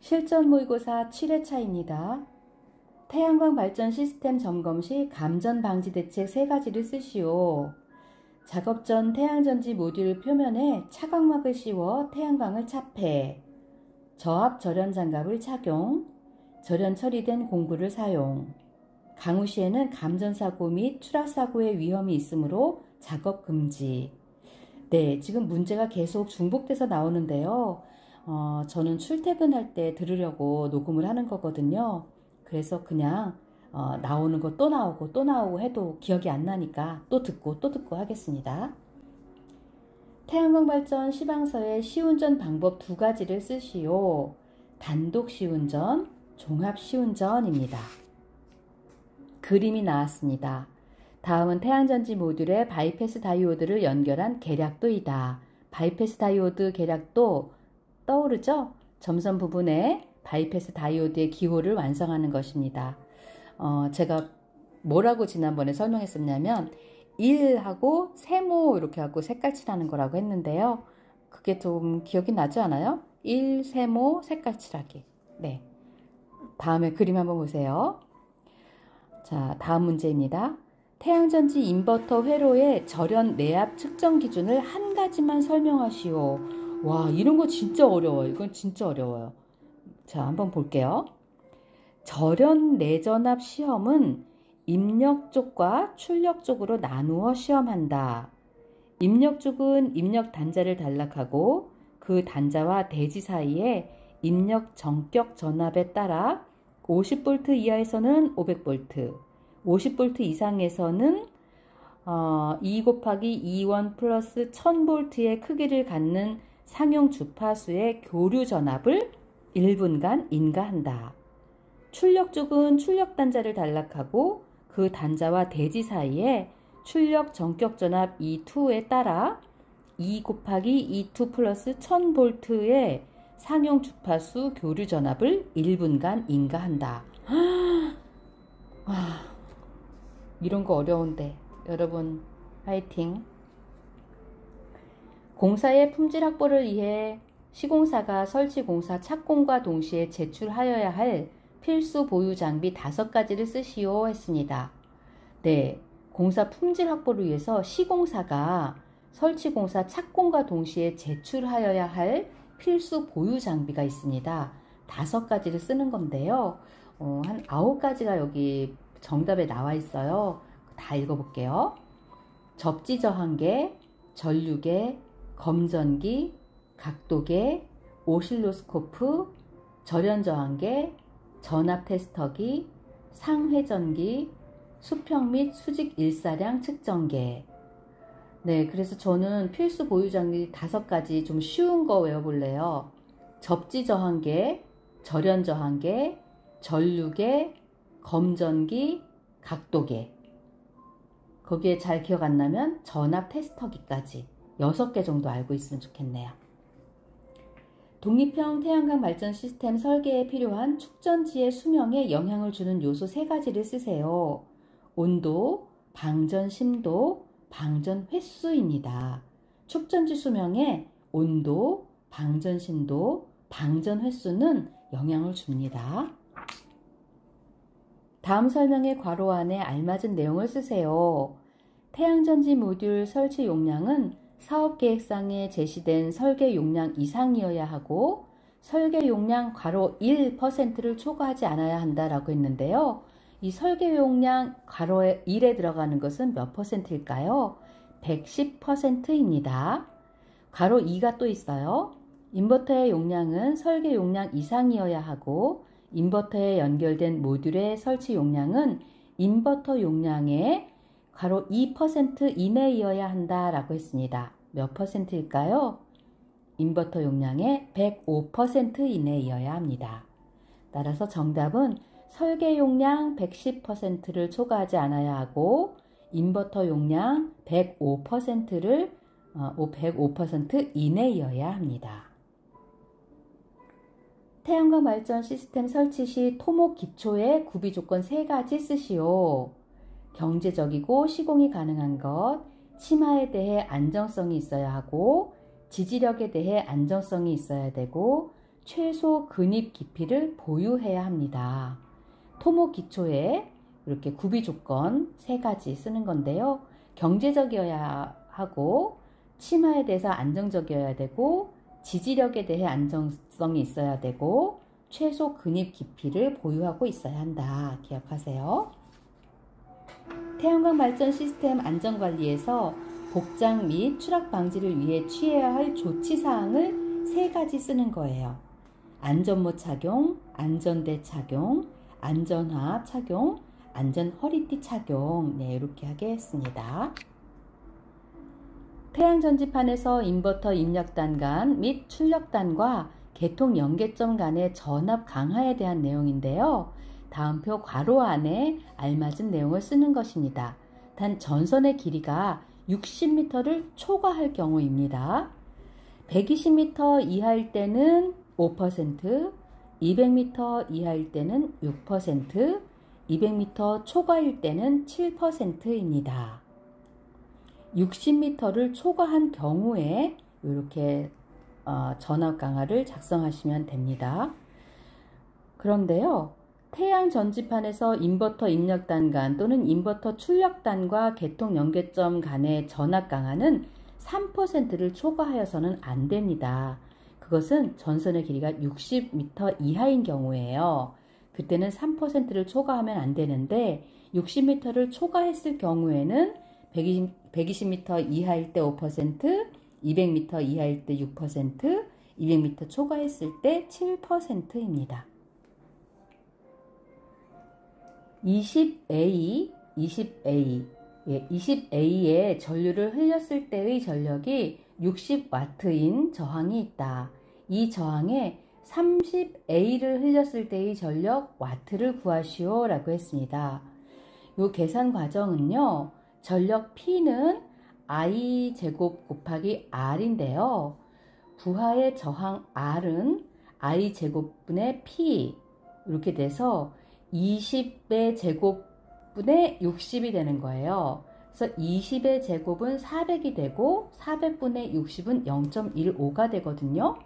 실전 모의고사 7회차입니다. 태양광 발전 시스템 점검 시 감전 방지 대책 3가지를 쓰시오. 작업 전 태양전지 모듈 표면에 차광막을 씌워 태양광을 차폐. 저압 절연 장갑을 착용. 절연 처리된 공구를 사용. 강우 시에는 감전사고 및 추락사고의 위험이 있으므로 작업 금지. 네, 지금 문제가 계속 중복돼서 나오는데요. 저는 출퇴근할 때 들으려고 녹음을 하는 거거든요. 그래서 그냥 나오는 거 또 나오고 또 나오고 해도 기억이 안 나니까 또 듣고 하겠습니다. 태양광 발전 시방서의 시운전 방법 2가지를 쓰시오. 단독 시운전, 종합 시운전입니다. 그림이 나왔습니다. 다음은 태양전지 모듈에 바이패스 다이오드를 연결한 계략도이다. 바이패스 다이오드 계략도 떠오르죠? 점선 부분에 바이패스 다이오드의 기호를 완성하는 것입니다. 제가 뭐라고 지난번에 설명했었냐면 1하고 세모 이렇게 하고 색깔칠하는 거라고 했는데요. 그게 좀 기억이 나지 않아요? 1, 세모, 색깔칠하기. 네. 다음에 그림 한번 보세요. 자, 다음 문제입니다. 태양전지 인버터 회로의 절연 내압 측정 기준을 한 가지만 설명하시오. 와, 이런 거 진짜 어려워요. 이건 진짜 어려워요. 자, 한번 볼게요. 절연 내전압 시험은 입력 쪽과 출력 쪽으로 나누어 시험한다. 입력 쪽은 입력 단자를 단락하고 그 단자와 대지 사이에 입력 전격 전압에 따라 50V 이하에서는 500V, 50V 이상에서는 2 곱하기 2원 플러스 1000V의 크기를 갖는 상용 주파수의 교류 전압을 1분간 인가한다. 출력 쪽은 출력 단자를 단락하고 그 단자와 대지 사이에 출력 전격 전압 E2에 따라 2 곱하기 E2 플러스 1000V의 상용 주파수 교류 전압을 1분간 인가한다. 와, 이런 거 어려운데 여러분 화이팅! 공사의 품질 확보를 위해 시공사가 설치공사 착공과 동시에 제출하여야 할 필수 보유 장비 5가지를 쓰시오 했습니다. 네, 공사 품질 확보를 위해서 시공사가 설치공사 착공과 동시에 제출하여야 할 필수 보유 장비가 있습니다. 5가지를 쓰는 건데요. 한 9가지가 여기 정답에 나와 있어요. 다 읽어볼게요. 접지 저항계, 전류계, 검전기, 각도계, 오실로스코프, 절연 저항계, 전압 테스터기, 상회전기, 수평 및 수직 일사량 측정계. 네, 그래서 저는 필수 보유 장비 5가지 좀 쉬운 거 외워볼래요. 접지 저항계, 절연 저항계, 전류계, 검전기, 각도계. 거기에 잘 기억 안 나면 전압 테스터기까지 6개 정도 알고 있으면 좋겠네요. 독립형 태양광 발전 시스템 설계에 필요한 축전지의 수명에 영향을 주는 요소 3가지를 쓰세요. 온도, 방전 심도, 방전 횟수입니다. 축전지 수명에 온도, 방전 심도, 방전 횟수는 영향을 줍니다. 다음 설명의 괄호 안에 알맞은 내용을 쓰세요. 태양전지 모듈 설치 용량은 사업계획상에 제시된 설계 용량 이상이어야 하고 설계 용량 괄호 1%를 초과하지 않아야 한다라고 했는데요. 이 설계 용량 괄호 1에 들어가는 것은 몇 %일까요? 110%입니다. 괄호 2가 또 있어요. 인버터의 용량은 설계 용량 이상이어야 하고 인버터에 연결된 모듈의 설치 용량은 인버터 용량의 괄호 2% 이내이어야 한다라고 했습니다. 몇 %일까요? 인버터 용량의 105% 이내이어야 합니다. 따라서 정답은 설계 용량 110%를 초과하지 않아야 하고 인버터 용량 105%를 105% 이내이어야 합니다. 태양광 발전 시스템 설치 시 토목 기초의 구비 조건 3가지 쓰시오. 경제적이고 시공이 가능한 것, 치마에 대해 안정성이 있어야 하고 지지력에 대해 안정성이 있어야 되고 최소 근입 깊이를 보유해야 합니다. 토목 기초에 이렇게 구비 조건 3가지 쓰는 건데요. 경제적이어야 하고, 치마에 대해서 안정적이어야 되고, 지지력에 대해 안정성이 있어야 되고, 최소 근입 깊이를 보유하고 있어야 한다. 기억하세요. 태양광 발전 시스템 안전관리에서 복장 및 추락 방지를 위해 취해야 할 조치사항을 3가지 쓰는 거예요. 안전모 착용, 안전대 착용, 안전화 착용, 안전 허리띠 착용. 네, 이렇게 하겠습니다. 태양전지판에서 인버터 입력단 간 및 출력단과 개통 연계점 간의 전압 강화에 대한 내용인데요. 다음표 괄호 안에 알맞은 내용을 쓰는 것입니다. 단 전선의 길이가 60m를 초과할 경우입니다. 120m 이하일 때는 5%, 200m 이하일 때는 6%, 200m 초과일 때는 7%입니다. 60m를 초과한 경우에 이렇게 전압 강화를 작성하시면 됩니다. 그런데요, 태양 전지판에서 인버터 입력단 간 또는 인버터 출력단과 개통 연계점 간의 전압 강화는 3%를 초과하여서는 안 됩니다. 그것은 전선의 길이가 60m 이하인 경우예요. 그때는 3%를 초과하면 안 되는데 60m를 초과했을 경우에는 120m 이하일 때 5%, 200m 이하일 때 6%, 200m 초과했을 때 7%입니다. 20A, 20A. 예, 20A에 전류를 흘렸을 때의 전력이 60W인 저항이 있다. 이 저항에 30A를 흘렸을 때의 전력 W를 구하시오 라고 했습니다. 이 계산 과정은요, 전력 P는 I 제곱 곱하기 R인데요. 부하의 저항 R은 I 제곱분의 P 이렇게 돼서 20의 제곱분의 60이 되는 거예요. 그래서 20의 제곱은 400이 되고 400분의 60은 0.15가 되거든요.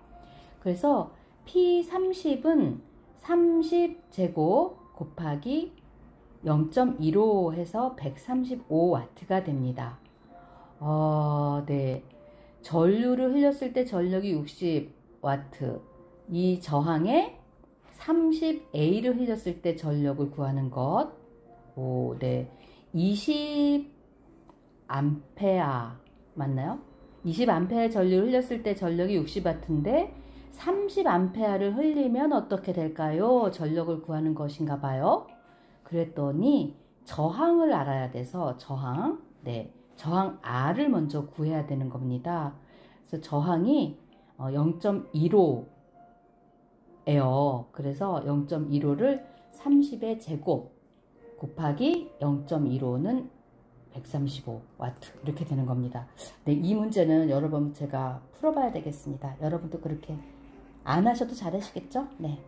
그래서 P30은 30제곱 곱하기 0.15 해서 135W가 됩니다. 네. 전류를 흘렸을 때 전력이 60W. 이 저항에 30A를 흘렸을 때 전력을 구하는 것. 네. 20A 맞나요? 20A 전류를 흘렸을 때 전력이 60W인데 30A를 흘리면 어떻게 될까요? 전력을 구하는 것인가 봐요. 그랬더니 저항을 알아야 돼서 저항, 네, 저항 R을 먼저 구해야 되는 겁니다. 그래서 저항이 0.15예요. 그래서 0.15를 30의 제곱 곱하기 0.15는 135W 이렇게 되는 겁니다. 네, 이 문제는 여러 번 제가 풀어봐야 되겠습니다. 여러분도 그렇게 안 하셔도 잘하시겠죠? 네.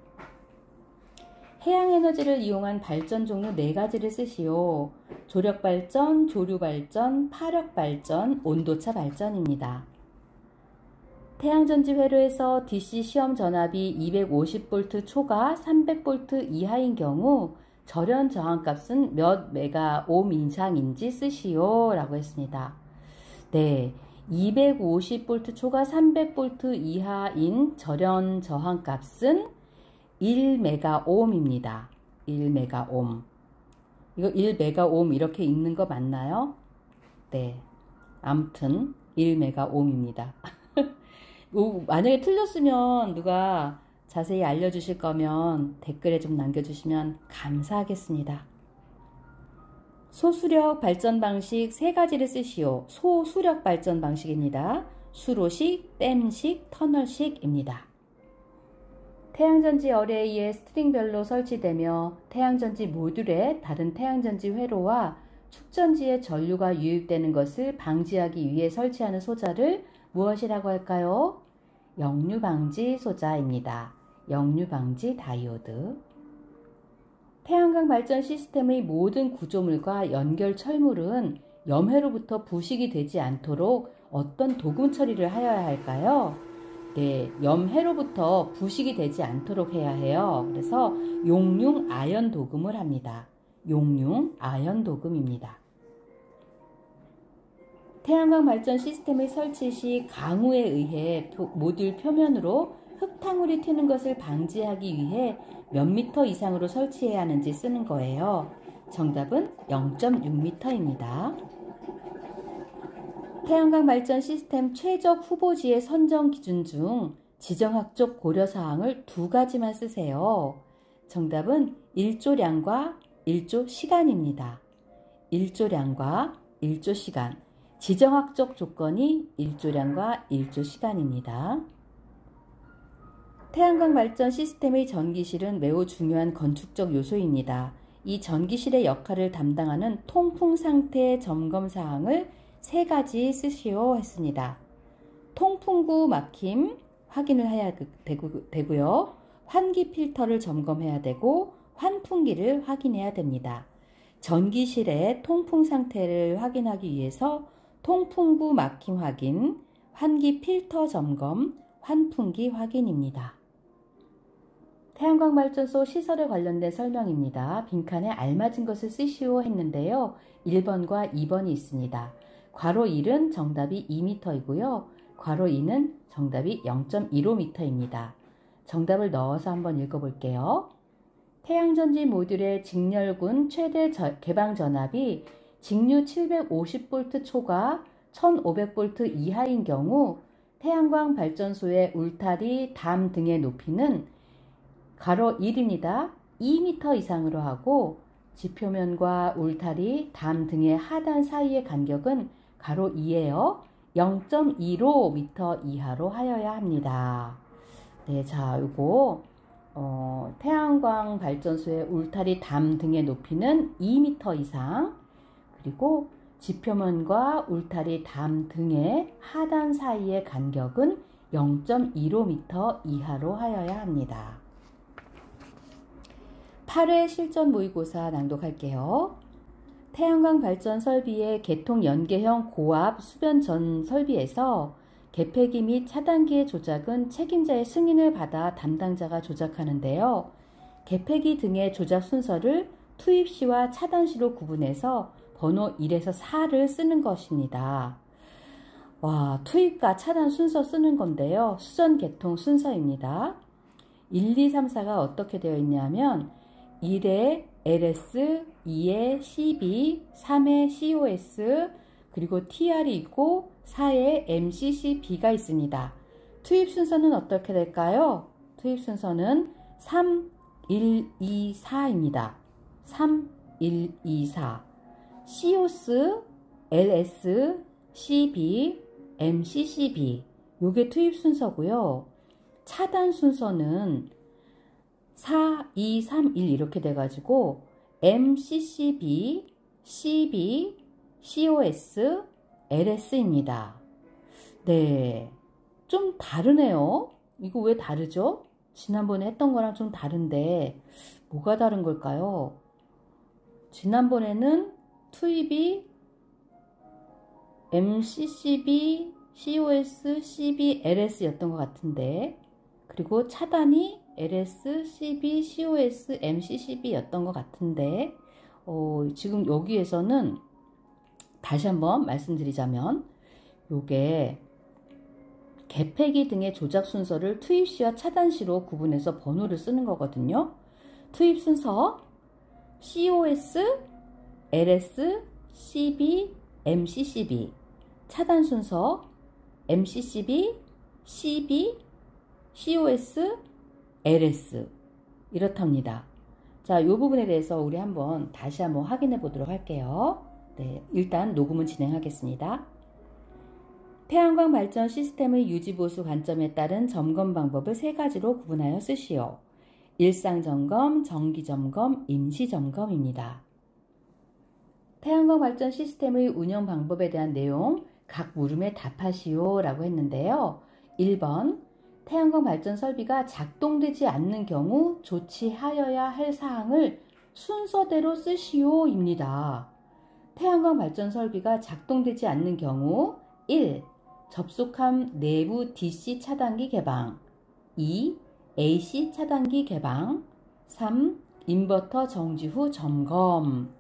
해양에너지를 이용한 발전 종류 4가지를 쓰시오. 조력발전, 조류발전, 파력발전, 온도차 발전입니다. 태양전지 회로에서 DC 시험 전압이 250V 초과 300V 이하인 경우 절연 저항값은 몇 메가옴 이상인지 쓰시오 라고 했습니다. 네, 250V 초과 300V 이하인 절연 저항값은 1메가옴입니다. 1메가옴. 이거 1메가옴 이렇게 읽는 거 맞나요? 네. 아무튼 1메가옴입니다. 만약에 틀렸으면 누가 자세히 알려주실 거면 댓글에 좀 남겨주시면 감사하겠습니다. 소수력 발전 방식 3가지를 쓰시오. 소수력 발전 방식입니다. 수로식, 댐식, 터널식입니다. 태양전지 어레이에 스트링별로 설치되며 태양전지 모듈에 다른 태양전지 회로와 축전지에 전류가 유입되는 것을 방지하기 위해 설치하는 소자를 무엇이라고 할까요? 역류방지 소자입니다. 역류방지 다이오드. 태양광 발전 시스템의 모든 구조물과 연결 철물은 염회로부터 부식이 되지 않도록 어떤 도금 처리를 하여야 할까요? 네, 염해로부터 부식이 되지 않도록 해야 해요. 그래서 용융 아연 도금을 합니다. 용융 아연 도금입니다. 태양광 발전 시스템의 설치 시 강우에 의해 모듈 표면으로 흙탕물이 튀는 것을 방지하기 위해 몇 미터 이상으로 설치해야 하는지 쓰는 거예요. 정답은 0.6m입니다. 태양광 발전 시스템 최적 후보지의 선정 기준 중 지정학적 고려사항을 두 가지만 쓰세요. 정답은 일조량과 일조시간입니다. 일조량과 일조시간. 지정학적 조건이 일조량과 일조시간입니다. 태양광 발전 시스템의 전기실은 매우 중요한 건축적 요소입니다. 이 전기실의 역할을 담당하는 통풍 상태 점검 사항을 세 가지 쓰시오 했습니다. 통풍구 막힘 확인을 해야 되고요. 환기 필터를 점검해야 되고 환풍기를 확인해야 됩니다. 전기실의 통풍 상태를 확인하기 위해서 통풍구 막힘 확인, 환기 필터 점검, 환풍기 확인입니다. 태양광 발전소 시설에 관련된 설명입니다. 빈칸에 알맞은 것을 쓰시오 했는데요. 1번과 2번이 있습니다. 괄호 1은 정답이 2m이고요. 괄호 2는 정답이 0.15m입니다. 정답을 넣어서 한번 읽어볼게요. 태양전지 모듈의 직렬군 최대 개방 전압이 직류 750V 초과 1500V 이하인 경우 태양광 발전소의 울타리 담 등의 높이는 가로 1입니다. 2m 이상으로 하고 지표면과 울타리 담 등의 하단 사이의 간격은 가로 2예요. 0.15m 이하로 하여야 합니다. 네, 자, 요거 태양광 발전소의 울타리 담 등의 높이는 2m 이상, 그리고 지표면과 울타리 담 등의 하단 사이의 간격은 0.15m 이하로 하여야 합니다. 8회 실전 모의고사 낭독할게요. 태양광 발전 설비의 개통 연계형 고압 수변 전 설비에서 개폐기 및 차단기의 조작은 책임자의 승인을 받아 담당자가 조작하는데요. 개폐기 등의 조작 순서를 투입시와 차단시로 구분해서 번호 1에서 4를 쓰는 것입니다. 와, 투입과 차단 순서 쓰는 건데요. 수전 개통 순서입니다. 1, 2, 3, 4가 어떻게 되어 있냐면 1에 LS, 2에 CB, 3에 COS, 그리고 TR이 있고 4에 MCCB가 있습니다. 투입 순서는 어떻게 될까요? 투입 순서는 3, 1, 2, 4입니다. 3, 1, 2, 4. COS, LS, CB, MCCB. 요게 투입 순서고요. 차단 순서는 4, 2, 3, 1 이렇게 돼가지고 MCCB, CB, COS, LS입니다. 네, 좀 다르네요. 이거 왜 다르죠? 지난번에 했던 거랑 좀 다른데 뭐가 다른 걸까요? 지난번에는 투입이 MCCB, COS, CB, LS였던 것 같은데, 그리고 차단이 LS, CB, COS, MCCB였던 것 같은데, 지금 여기에서는 다시 한번 말씀드리자면 요게 개폐기 등의 조작 순서를 투입시와 차단시로 구분해서 번호를 쓰는 거거든요. 투입 순서 COS, LS, CB, MCCB. 차단 순서 MCCB, CB, COS, LS. 이렇답니다. 자, 이 부분에 대해서 우리 다시 한번 확인해 보도록 할게요. 네, 일단 녹음은 진행하겠습니다. 태양광 발전 시스템의 유지보수 관점에 따른 점검 방법을 세 가지로 구분하여 쓰시오. 일상점검, 정기점검, 임시점검입니다. 태양광 발전 시스템의 운영 방법에 대한 내용, 각 물음에 답하시오 라고 했는데요. 1번, 태양광 발전 설비가 작동되지 않는 경우 조치하여야 할 사항을 순서대로 쓰시오 입니다. 태양광 발전 설비가 작동되지 않는 경우 1. 접속함 내부 DC 차단기 개방. 2. AC 차단기 개방. 3. 인버터 정지 후 점검.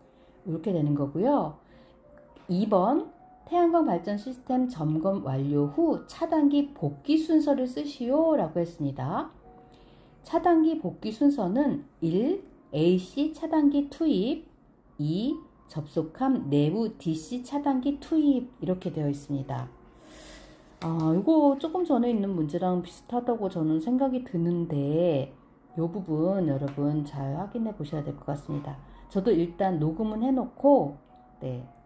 이렇게 되는 거고요. 2번 태양광 발전 시스템 점검 완료 후 차단기 복귀 순서를 쓰시오 라고 했습니다. 차단기 복귀 순서는 1. AC 차단기 투입. 2. 접속함 내부 DC 차단기 투입. 이렇게 되어 있습니다. 이거 조금 전에 있는 문제랑 비슷하다고 저는 생각이 드는데 이 부분 여러분 잘 확인해 보셔야 될 것 같습니다. 저도 일단 녹음은 해놓고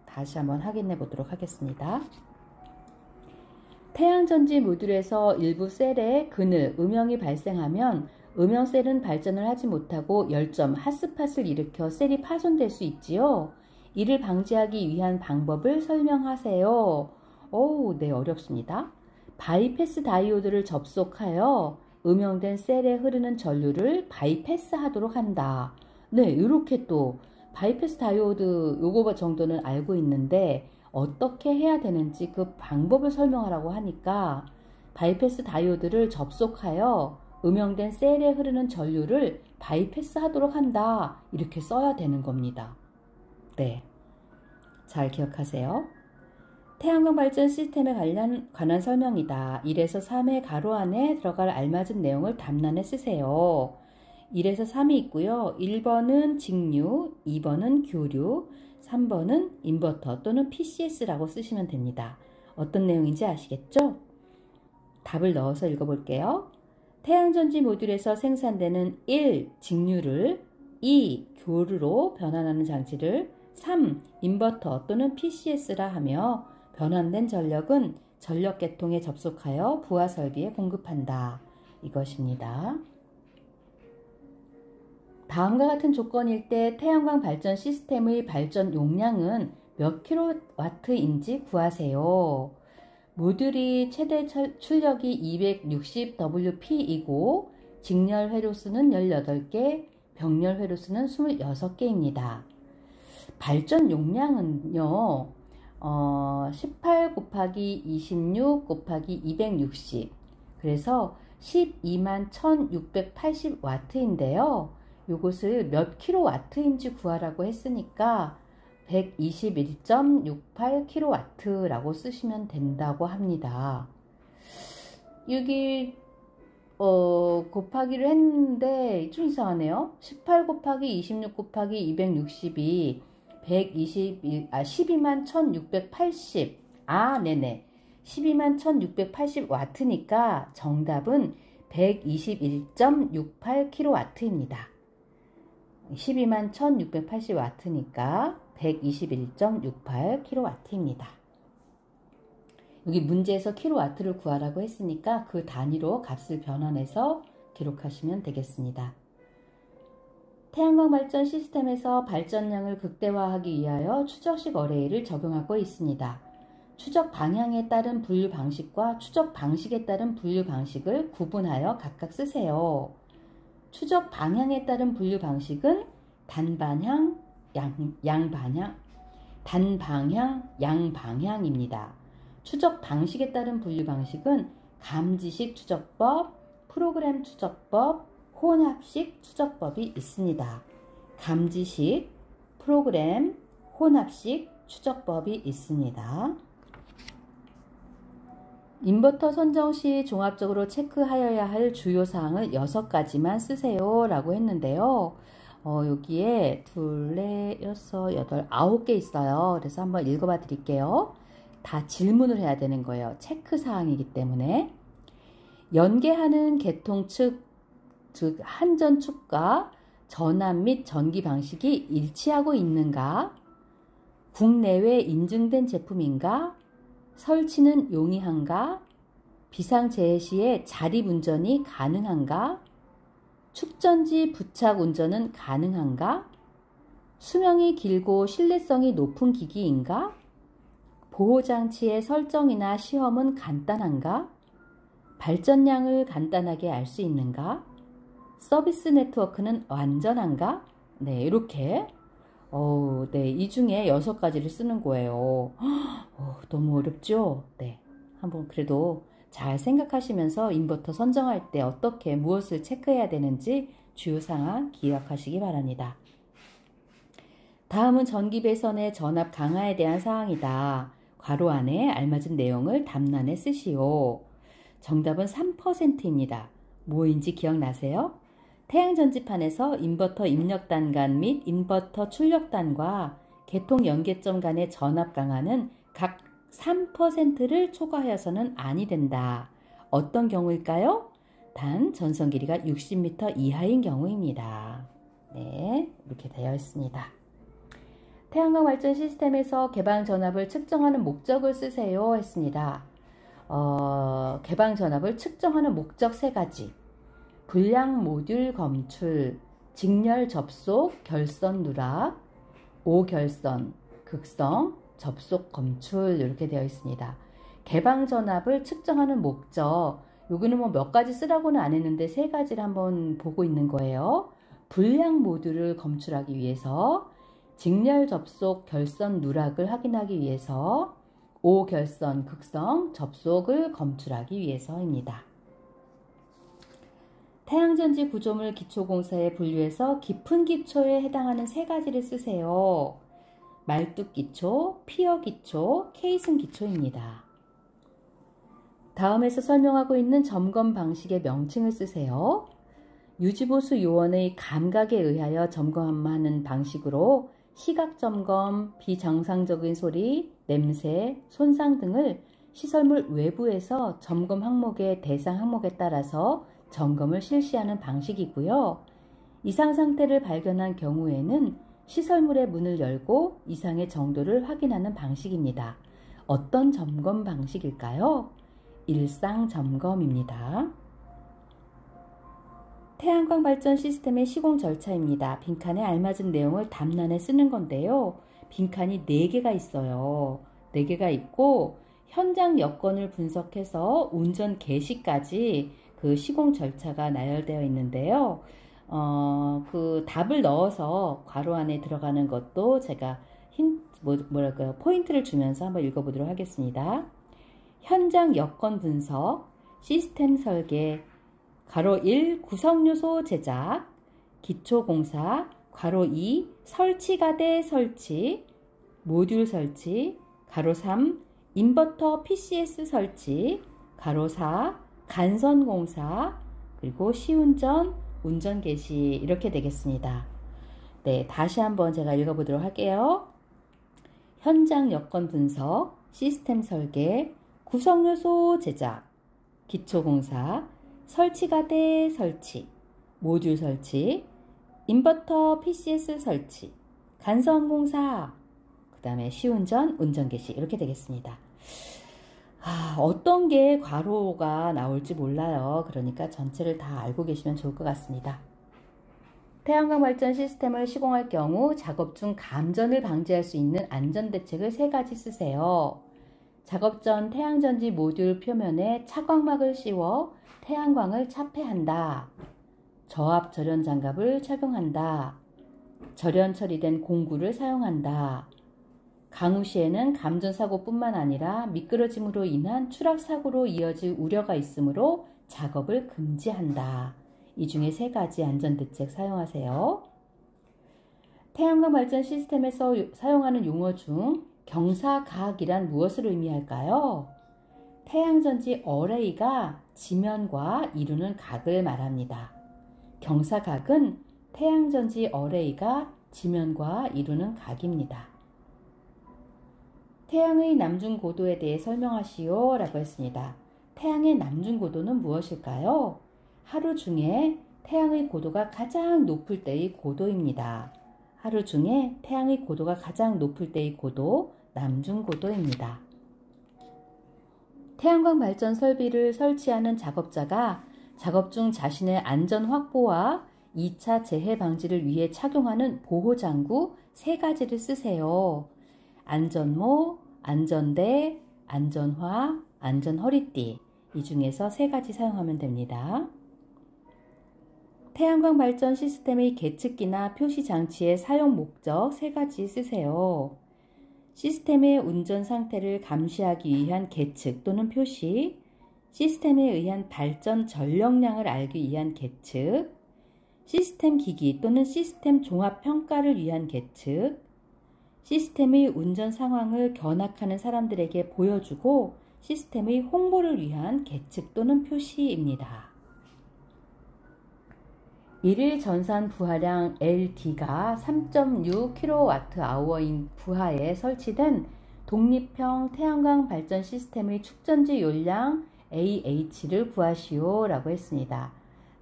다시 한번 확인해 보도록 하겠습니다. 태양전지 모듈에서 일부 셀에 그늘, 음영이 발생하면 음영셀은 발전을 하지 못하고 열점, 핫스팟을 일으켜 셀이 파손될 수 있지요. 이를 방지하기 위한 방법을 설명하세요. 네, 어렵습니다. 바이패스 다이오드를 접속하여 음영된 셀에 흐르는 전류를 바이패스 하도록 한다. 네, 이렇게 또 바이패스 다이오드 요거 정도는 알고 있는데 어떻게 해야 되는지 그 방법을 설명하라고 하니까 바이패스 다이오드를 접속하여 음영된 셀에 흐르는 전류를 바이패스 하도록 한다. 이렇게 써야 되는 겁니다. 네, 잘 기억하세요. 태양광 발전 시스템에 관한 설명이다. 1에서 3의 가로 안에 들어갈 알맞은 내용을 답란에 쓰세요. 1에서 3이 있고요. 1번은 직류, 2번은 교류, 3번은 인버터 또는 PCS라고 쓰시면 됩니다. 어떤 내용인지 아시겠죠? 답을 넣어서 읽어볼게요. 태양전지 모듈에서 생산되는 1. 직류를 2. 교류로 변환하는 장치를 3. 인버터 또는 PCS라 하며 변환된 전력은 전력계통에 접속하여 부하 설비에 공급한다. 이것입니다. 다음과 같은 조건일 때 태양광 발전 시스템의 발전 용량은 몇 킬로와트인지 구하세요. 모듈이 최대 출력이 260Wp이고 직렬 회로수는 18개, 병렬 회로수는 26개입니다. 발전 용량은요. 18 곱하기 26 곱하기 260 그래서 121,680W인데요. 이것을 몇 킬로와트인지 구하라고 했으니까 121.68kW라고 쓰시면 된다고 합니다. 여기 곱하기를 했는데 좀 이상하네요. 18 곱하기 26 곱하기 260이 12만 1680 네네 12만 1680W니까 정답은 121.68kW입니다. 12만 1680W니까 121.68kW입니다. 여기 문제에서 킬로와트를 구하라고 했으니까 그 단위로 값을 변환해서 기록하시면 되겠습니다. 태양광 발전 시스템에서 발전량을 극대화하기 위하여 추적식 어레이를 적용하고 있습니다. 추적 방향에 따른 분류 방식과 추적 방식에 따른 분류 방식을 구분하여 각각 쓰세요. 추적 방향에 따른 분류 방식은 단방향, 양방향입니다. 추적 방식에 따른 분류 방식은 감지식 추적법, 프로그램 추적법, 혼합식 추적법이 있습니다. 감지식, 프로그램, 혼합식 추적법이 있습니다. 인버터 선정 시 종합적으로 체크하여야 할 주요 사항을 6가지만 쓰세요 라고 했는데요. 여기에 2, 4, 6, 8, 9개 있어요. 그래서 한번 읽어봐 드릴게요. 다 질문을 해야 되는 거예요. 체크 사항이기 때문에. 연계하는 계통 측, 즉 한전 축과 전압 및 전기 방식이 일치하고 있는가? 국내외 인증된 제품인가? 설치는 용이한가? 비상재해 시에 자립 운전이 가능한가? 축전지 부착 운전은 가능한가? 수명이 길고 신뢰성이 높은 기기인가? 보호장치의 설정이나 시험은 간단한가? 발전량을 간단하게 알 수 있는가? 서비스 네트워크는 완전한가? 네, 이렇게 네, 이 중에 6가지를 쓰는 거예요. 너무 어렵죠? 네, 한번 그래도 잘 생각하시면서 인버터 선정할 때 어떻게 무엇을 체크해야 되는지 주요 사항 기억하시기 바랍니다. 다음은 전기 배선의 전압 강화에 대한 사항이다. 괄호 안에 알맞은 내용을 답란에 쓰시오. 정답은 3%입니다. 뭐인지 기억나세요? 태양전지판에서 인버터 입력단간 및 인버터 출력단과 개통 연계점 간의 전압 강화는 각 3%를 초과하여서는 아니 된다. 어떤 경우일까요? 단 전선 길이가 60m 이하인 경우입니다. 네, 이렇게 되어 있습니다. 태양광 발전 시스템에서 개방 전압을 측정하는 목적을 쓰세요 했습니다. 개방 전압을 측정하는 목적 3가지. 불량 모듈 검출, 직렬 접속, 결선 누락, 오결선, 극성, 접속 검출 이렇게 되어 있습니다. 개방 전압을 측정하는 목적, 여기는 뭐 몇 가지 쓰라고는 안 했는데 3가지를 한번 보고 있는 거예요. 불량 모듈을 검출하기 위해서, 직렬 접속, 결선 누락을 확인하기 위해서, 오결선, 극성, 접속을 검출하기 위해서입니다. 태양전지 구조물 기초공사에 분류해서 깊은 기초에 해당하는 3가지를 쓰세요. 말뚝 기초, 피어 기초, 케이슨 기초입니다. 다음에서 설명하고 있는 점검 방식의 명칭을 쓰세요. 유지보수 요원의 감각에 의하여 점검하는 방식으로 시각점검, 비정상적인 소리, 냄새, 손상 등을 시설물 외부에서 점검 항목의 대상 항목에 따라서 점검을 실시하는 방식이고요. 이상 상태를 발견한 경우에는 시설물의 문을 열고 이상의 정도를 확인하는 방식입니다. 어떤 점검 방식일까요? 일상 점검입니다. 태양광 발전 시스템의 시공 절차입니다. 빈칸에 알맞은 내용을 답란에 쓰는 건데요. 빈칸이 4개가 있어요. 4개가 있고 현장 여건을 분석해서 운전 개시까지 그 시공 절차가 나열되어 있는데요. 그 답을 넣어서 괄호 안에 들어가는 것도 제가 포인트를 주면서 한번 읽어보도록 하겠습니다. 현장 여건 분석, 시스템 설계, 괄호 1 구성요소 제작, 기초공사, 괄호 2 설치가대 설치, 모듈 설치, 괄호 3 인버터 PCS 설치, 괄호 4 간선공사, 그리고 시운전, 운전 개시 이렇게 되겠습니다. 네, 다시 한번 제가 읽어보도록 할게요. 현장 여건 분석, 시스템 설계, 구성요소 제작, 기초공사, 설치가대 설치, 모듈 설치, 인버터 PCS 설치, 간선공사, 그 다음에 시운전, 운전 개시 이렇게 되겠습니다. 어떤 게 괄호가 나올지 몰라요. 그러니까 전체를 다 알고 계시면 좋을 것 같습니다. 태양광 발전 시스템을 시공할 경우 작업 중 감전을 방지할 수 있는 안전대책을 3가지 쓰세요. 작업 전 태양전지 모듈 표면에 차광막을 씌워 태양광을 차폐한다. 저압 절연 장갑을 착용한다. 절연 처리된 공구를 사용한다. 강우 시에는 감전사고뿐만 아니라 미끄러짐으로 인한 추락사고로 이어질 우려가 있으므로 작업을 금지한다. 이 중에 3가지 안전대책 사용하세요. 태양광 발전 시스템에서 사용하는 용어 중 경사각이란 무엇을 의미할까요? 태양전지 어레이가 지면과 이루는 각을 말합니다. 경사각은 태양전지 어레이가 지면과 이루는 각입니다. 태양의 남중고도에 대해 설명하시오 라고 했습니다. 태양의 남중고도는 무엇일까요? 하루 중에 태양의 고도가 가장 높을 때의 고도입니다. 하루 중에 태양의 고도가 가장 높을 때의 고도, 남중고도입니다. 태양광 발전 설비를 설치하는 작업자가 작업 중 자신의 안전 확보와 2차 재해 방지를 위해 착용하는 보호장구 3가지를 쓰세요. 안전모, 안전대, 안전화, 안전허리띠 이 중에서 3가지 사용하면 됩니다. 태양광 발전 시스템의 계측기나 표시 장치의 사용 목적 3가지 쓰세요. 시스템의 운전 상태를 감시하기 위한 계측 또는 표시, 시스템에 의한 발전 전력량을 알기 위한 계측, 시스템 기기 또는 시스템 종합 평가를 위한 계측, 시스템의 운전 상황을 견학하는 사람들에게 보여주고 시스템의 홍보를 위한 계측 또는 표시입니다. 일일 전산 부하량 LD가 3.6kWh인 부하에 설치된 독립형 태양광 발전 시스템의 축전지 용량 AH를 구하시오 라고 했습니다.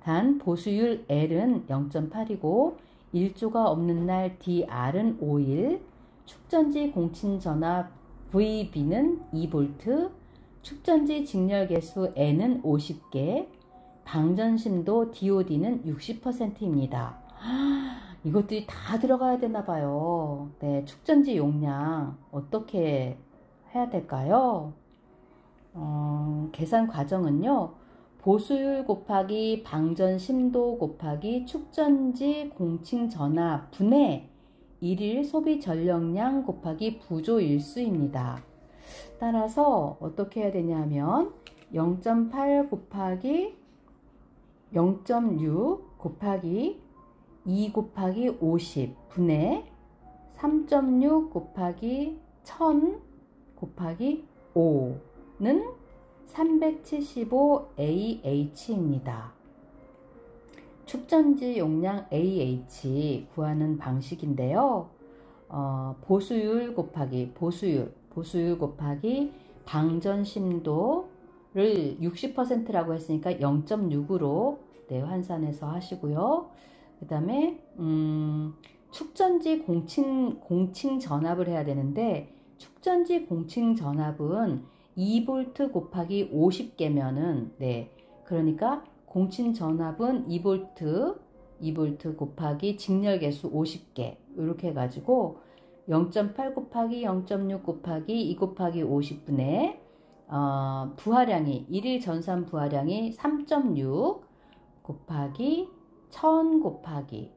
단 보수율 L은 0.8이고 1조가 없는 날 DR은 5일, 축전지 공친전압 VB는 2V, 축전지 직렬계수 N은 50개, 방전심도 DOD는 60%입니다. 이것들이 다 들어가야 되나 봐요. 네, 축전지 용량 어떻게 해야 될까요? 계산 과정은요. 보수율 곱하기 방전심도 곱하기 축전지 공칭전압 분의 일일 소비 전력량 곱하기 부조일수입니다. 따라서 어떻게 해야 되냐 하면 0.8 곱하기 0.6 곱하기 2 곱하기 50 분의 3.6 곱하기 1000 곱하기 5는 375AH입니다. 축전지 용량 AH 구하는 방식인데요. 보수율 곱하기 보수율 곱하기 방전심도를 60%라고 했으니까 0.6으로 네, 환산해서 하시고요. 그 다음에 축전지 공칭 전압을 해야 되는데 축전지 공칭 전압은 2V 곱하기 50개면은 네, 그러니까 공칭 전압은 2V 곱하기 직렬계수 50개 이렇게 해가지고 0.8 곱하기 0.6 곱하기 2 곱하기 50분의 부하량이 일일 전산 부하량이 3.6 곱하기 1000 곱하기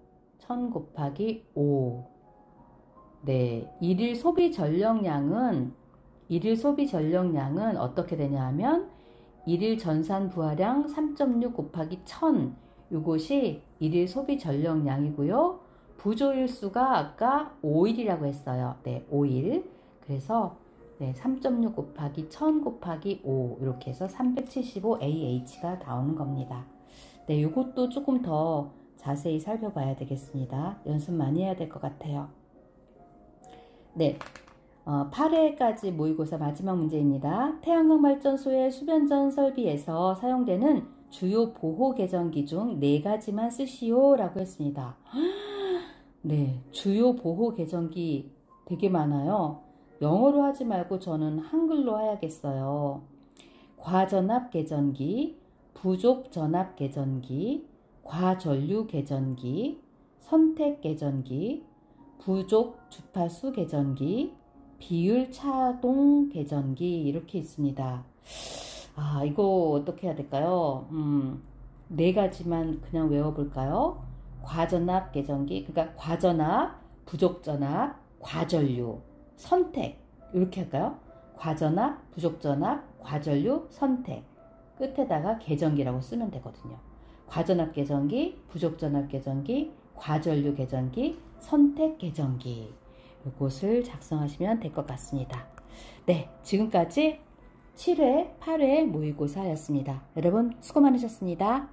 5. 네, 일일 소비 전력량은 어떻게 되냐 하면 일일 전산 부하량 3.6 곱하기 1000 이것이 일일 소비 전력량이고요. 부조일수가 아까 5일이라고 했어요. 네, 5일. 그래서 네, 3.6 곱하기 1000 곱하기 5 이렇게 해서 375AH가 나오는 겁니다. 네, 이것도 조금 더 자세히 살펴봐야 되겠습니다. 연습 많이 해야 될 것 같아요. 네, 8회까지 모의고사 마지막 문제입니다. 태양광 발전소의 수변전 설비에서 사용되는 주요 보호 계전기 중 4가지만 쓰시오 라고 했습니다. 네, 주요 보호 계전기 되게 많아요. 영어로 하지 말고 저는 한글로 해야겠어요. 과전압 계전기, 부족 전압 계전기, 과전류 계전기, 선택 계전기, 부족 주파수 계전기, 비율 차동 계전기 이렇게 있습니다. 이거 어떻게 해야 될까요? 4가지만 그냥 외워볼까요? 과전압 계전기, 그러니까 과전압, 부족전압, 과전류, 선택 이렇게 할까요? 과전압, 부족전압, 과전류, 선택 끝에다가 계전기라고 쓰면 되거든요. 과전압 계전기, 부족전압 계전기, 과전류 계전기, 선택 계전기 이것을 작성하시면 될 것 같습니다. 네, 지금까지 7회, 8회 모의고사였습니다. 여러분 수고 많으셨습니다.